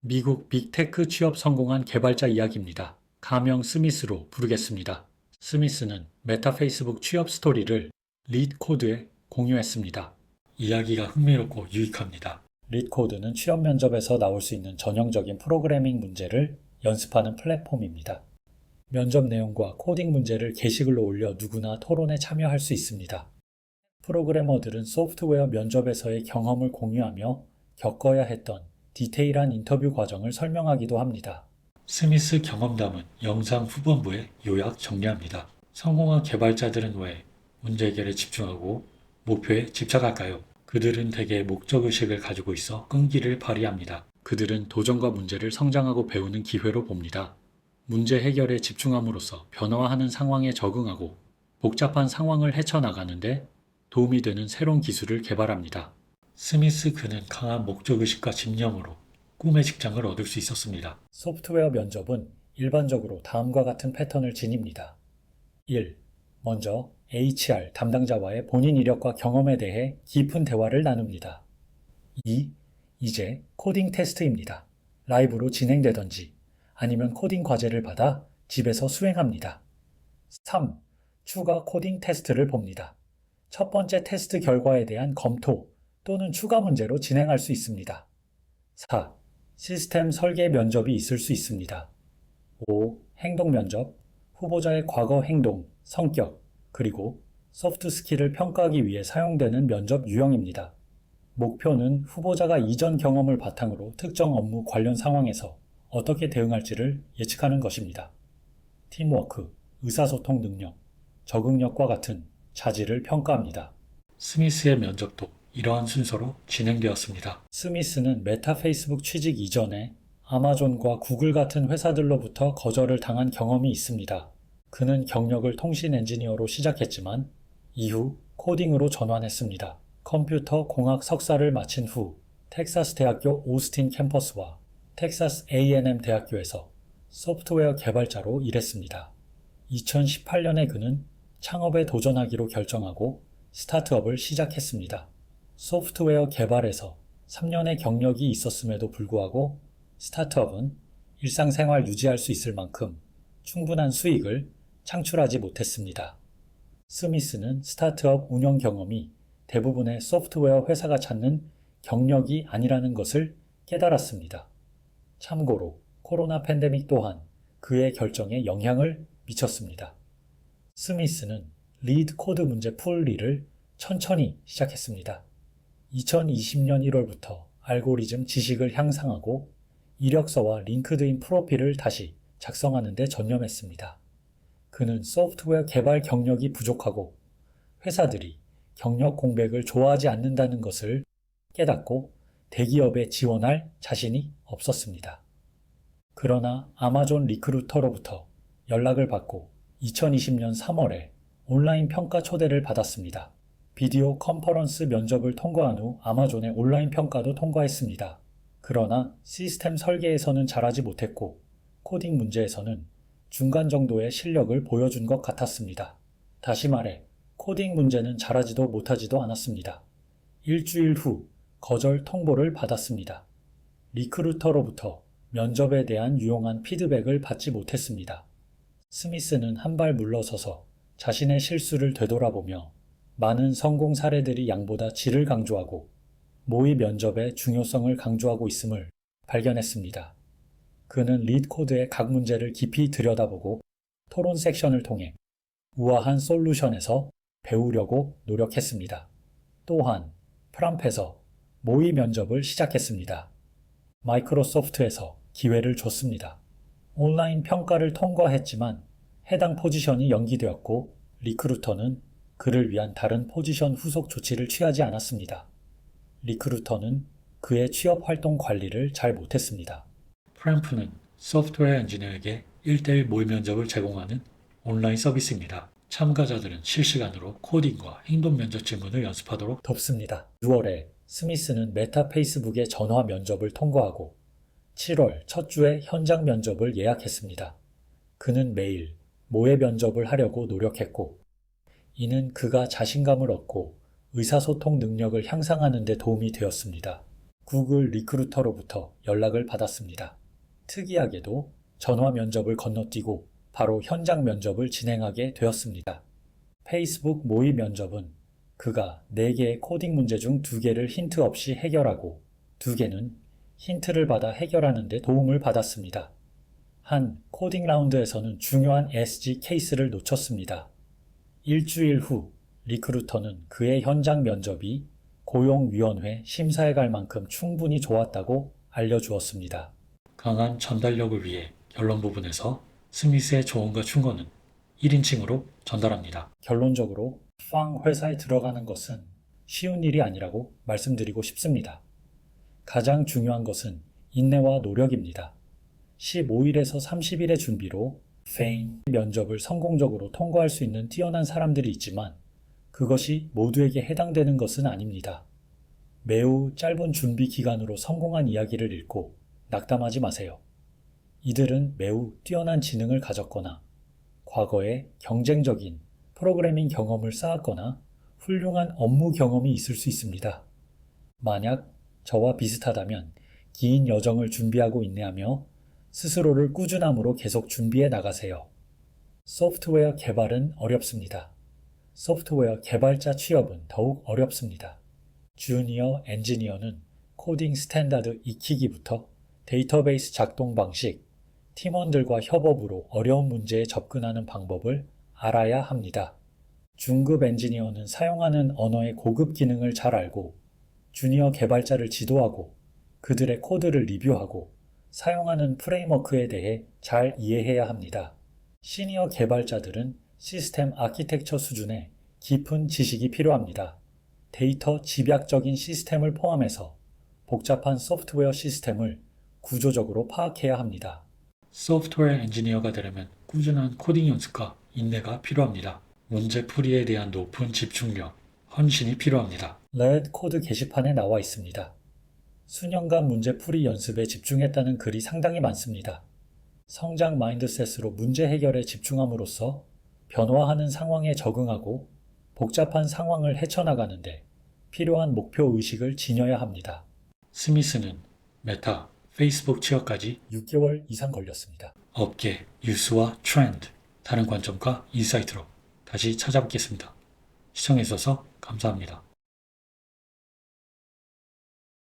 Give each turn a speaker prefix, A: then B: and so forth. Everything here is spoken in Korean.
A: 미국 빅테크 취업 성공한 개발자 이야기입니다. 가명 스미스로 부르겠습니다. 스미스는 메타 페이스북 취업 스토리를 리드코드에 공유했습니다. 이야기가 흥미롭고 유익합니다. 리드코드는 취업 면접에서 나올 수 있는 전형적인 프로그래밍 문제를 연습하는 플랫폼입니다. 면접 내용과 코딩 문제를 게시글로 올려 누구나 토론에 참여할 수 있습니다. 프로그래머들은 소프트웨어 면접에서의 경험을 공유하며 겪어야 했던 디테일한 인터뷰 과정을 설명하기도 합니다. 스미스 경험담은 영상 후반부에 요약 정리합니다. 성공한 개발자들은 왜 문제 해결에 집중하고 목표에 집착할까요? 그들은 대개 목적의식을 가지고 있어 끈기를 발휘합니다. 그들은 도전과 문제를 성장하고 배우는 기회로 봅니다. 문제 해결에 집중함으로써 변화하는 상황에 적응하고 복잡한 상황을 헤쳐나가는데 도움이 되는 새로운 기술을 개발합니다. 스미스 그는 강한 목적의식과 집념으로 꿈의 직장을 얻을 수 있었습니다. 소프트웨어 면접은 일반적으로 다음과 같은 패턴을 지닙니다. 1. 먼저 HR 담당자와의 본인 이력과 경험에 대해 깊은 대화를 나눕니다. 2. 이제 코딩 테스트입니다. 라이브로 진행되던지 아니면 코딩 과제를 받아 집에서 수행합니다. 3. 추가 코딩 테스트를 봅니다. 첫 번째 테스트 결과에 대한 검토 또는 추가 문제로 진행할 수 있습니다. 4. 시스템 설계 면접이 있을 수 있습니다. 5. 행동 면접, 후보자의 과거 행동, 성격, 그리고 소프트 스킬을 평가하기 위해 사용되는 면접 유형입니다. 목표는 후보자가 이전 경험을 바탕으로 특정 업무 관련 상황에서 어떻게 대응할지를 예측하는 것입니다. 팀워크, 의사소통 능력, 적응력과 같은 자질을 평가합니다. 스미스의 면접도 이러한 순서로 진행되었습니다. 스미스는 메타 페이스북 취직 이전에 아마존과 구글 같은 회사들로부터 거절을 당한 경험이 있습니다. 그는 경력을 통신 엔지니어로 시작했지만 이후 코딩으로 전환했습니다. 컴퓨터 공학 석사를 마친 후 텍사스 대학교 오스틴 캠퍼스와 텍사스 A&M 대학교에서 소프트웨어 개발자로 일했습니다. 2018년에 그는 창업에 도전하기로 결정하고 스타트업을 시작했습니다. 소프트웨어 개발에서 3년의 경력이 있었음에도 불구하고 스타트업은 일상생활 유지할 수 있을 만큼 충분한 수익을 창출하지 못했습니다. 스미스는 스타트업 운영 경험이 대부분의 소프트웨어 회사가 찾는 경력이 아니라는 것을 깨달았습니다. 참고로 코로나 팬데믹 또한 그의 결정에 영향을 미쳤습니다. 스미스는 리드 코드 문제 풀이를 천천히 시작했습니다. 2020년 1월부터 알고리즘 지식을 향상하고 이력서와 링크드인 프로필을 다시 작성하는 데 전념했습니다. 그는 소프트웨어 개발 경력이 부족하고 회사들이 경력 공백을 좋아하지 않는다는 것을 깨닫고 대기업에 지원할 자신이 없었습니다. 그러나 아마존 리크루터로부터 연락을 받고 2020년 3월에 온라인 평가 초대를 받았습니다. 비디오 컨퍼런스 면접을 통과한 후 아마존의 온라인 평가도 통과했습니다. 그러나 시스템 설계에서는 잘하지 못했고 코딩 문제에서는 중간 정도의 실력을 보여준 것 같았습니다. 다시 말해 코딩 문제는 잘하지도 못하지도 않았습니다. 일주일 후 거절 통보를 받았습니다. 리크루터로부터 면접에 대한 유용한 피드백을 받지 못했습니다. 스미스는 한 발 물러서서 자신의 실수를 되돌아보며 많은 성공 사례들이 양보다 질을 강조하고 모의 면접의 중요성을 강조하고 있음을 발견했습니다. 그는 리드코드의 각 문제를 깊이 들여다보고 토론 섹션을 통해 우아한 솔루션에서 배우려고 노력했습니다. 또한 프람프에서 모의 면접을 시작했습니다. 마이크로소프트에서 기회를 줬습니다. 온라인 평가를 통과했지만 해당 포지션이 연기되었고 리크루터는 그를 위한 다른 포지션 후속 조치를 취하지 않았습니다. 리크루터는 그의 취업 활동 관리를 잘 못했습니다. 프램프는 소프트웨어 엔지니어에게 1대1 모의 면접을 제공하는 온라인 서비스입니다. 참가자들은 실시간으로 코딩과 행동 면접 질문을 연습하도록 돕습니다. 6월에 스미스는 메타 페이스북의 전화 면접을 통과하고 7월 첫 주에 현장 면접을 예약했습니다. 그는 매일 모의 면접을 하려고 노력했고 이는 그가 자신감을 얻고 의사소통 능력을 향상하는 데 도움이 되었습니다. 구글 리크루터로부터 연락을 받았습니다. 특이하게도 전화 면접을 건너뛰고 바로 현장 면접을 진행하게 되었습니다. 페이스북 모의 면접은 그가 4개의 코딩 문제 중 2개를 힌트 없이 해결하고 2개는 힌트를 받아 해결하는 데 도움을 받았습니다. 한 코딩 라운드에서는 중요한 SG 케이스를 놓쳤습니다. 일주일 후 리크루터는 그의 현장 면접이 고용위원회 심사에 갈 만큼 충분히 좋았다고 알려주었습니다. 강한 전달력을 위해 결론 부분에서 스미스의 조언과 충고는 1인칭으로 전달합니다. 결론적으로 팡 회사에 들어가는 것은 쉬운 일이 아니라고 말씀드리고 싶습니다. 가장 중요한 것은 인내와 노력입니다. 15일에서 30일의 준비로 페인 면접을 성공적으로 통과할 수 있는 뛰어난 사람들이 있지만 그것이 모두에게 해당되는 것은 아닙니다. 매우 짧은 준비 기간으로 성공한 이야기를 읽고 낙담하지 마세요. 이들은 매우 뛰어난 지능을 가졌거나 과거에 경쟁적인 프로그래밍 경험을 쌓았거나 훌륭한 업무 경험이 있을 수 있습니다. 만약 저와 비슷하다면 긴 여정을 준비하고 인내하며 스스로를 꾸준함으로 계속 준비해 나가세요. 소프트웨어 개발은 어렵습니다. 소프트웨어 개발자 취업은 더욱 어렵습니다. 주니어 엔지니어는 코딩 스탠다드 익히기부터 데이터베이스 작동 방식, 팀원들과 협업으로 어려운 문제에 접근하는 방법을 알아야 합니다. 중급 엔지니어는 사용하는 언어의 고급 기능을 잘 알고 주니어 개발자를 지도하고 그들의 코드를 리뷰하고 사용하는 프레임워크에 대해 잘 이해해야 합니다. 시니어 개발자들은 시스템 아키텍처 수준의 깊은 지식이 필요합니다. 데이터 집약적인 시스템을 포함해서 복잡한 소프트웨어 시스템을 구조적으로 파악해야 합니다. 소프트웨어 엔지니어가 되려면 꾸준한 코딩 연습과 인내가 필요합니다. 문제 풀이에 대한 높은 집중력, 헌신이 필요합니다. 레드 코드 게시판에 나와 있습니다. 수년간 문제풀이 연습에 집중했다는 글이 상당히 많습니다. 성장 마인드셋으로 문제 해결에 집중함으로써 변화하는 상황에 적응하고 복잡한 상황을 헤쳐나가는데 필요한 목표 의식을 지녀야 합니다. 스미스는 메타, 페이스북 취업까지 6개월 이상 걸렸습니다. 업계, 뉴스와 트렌드, 다른 관점과 인사이트로 다시 찾아뵙겠습니다. 시청해주셔서 감사합니다.